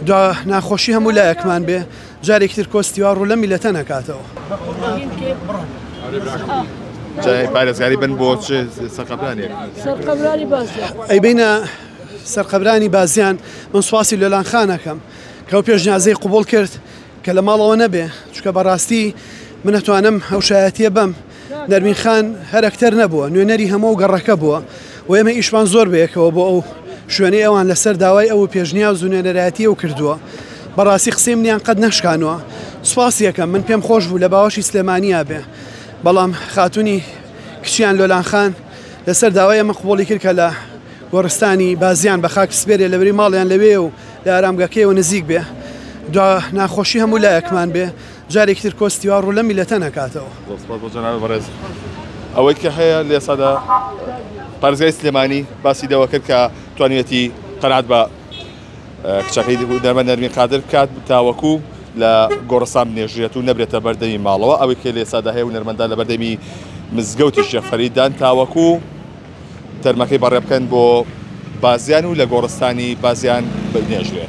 دو ناخۆشی هەموو لایەکمان بێ جارێکتر کۆستیوار ڕوو لە میلەتە نەکاتەوە. پارێزگاری بن بۆ سەرقەبرانێک سەرقەبرانی بازیان ئەیبینە سەرقەبرانی بازیان من سواسی لۆلان خانەکەم کە ئەو پێشنیازەی قوبوڵ کرد کە لە ماڵەوە نەبێ چونکە بەڕاستی من نەتوانم ئەو شایەتیە بەم نەرمین خان هەر ئەکتەر نەبووە نوێنەری هەموو گەڕەکە بووە و ئێمە ئیشمان زۆر بەیەکەوە بۆ ئەو شوێنەی ئەوان لەسەر داوای ئەو پێشنیاز و نوێنەرایەتی ئەو کردووە بەڕاستی قسەی منیان قەت نەشکانوە سوپاسی یەکەم من پێم خۆش بوو لە باوەشی سلێمانیا بێ بەڵام خاتونی کچیان لۆلان خان لەسەر داوای ئەمە قوبوڵی کرد کە لە گۆڕستانی بازیان بە خاک سپێرێ لەبەری ماڵیان لەوێ و لە ئارامگەکەیەوە نزیک بێ دو ناخۆشی هەموو لایەکمان بێ جارێکتر کۆستیوار ڕوو لە میلەتە نەکاتەوە. ئەوەی کە هەیە لە ئێستادا پارێزگای سلێمانی باسی دەوە کرد کە توانێتی قەنات بە کچەکەی دەرمە نەرمین قادر بکات تاوەکو لە گۆڕستان بنێژێت و نەبرێتە بەردەمی ماڵەوە ئەوەی کە لە ئێستادا هەیە و نەرمەندا لە بەردەمی مزگەوتی شێخ فەریددان تاوەکو تەرمەکەی بەڕێ بکەن بۆ بازیان و لە گۆڕستانی بازیان بنێژێت.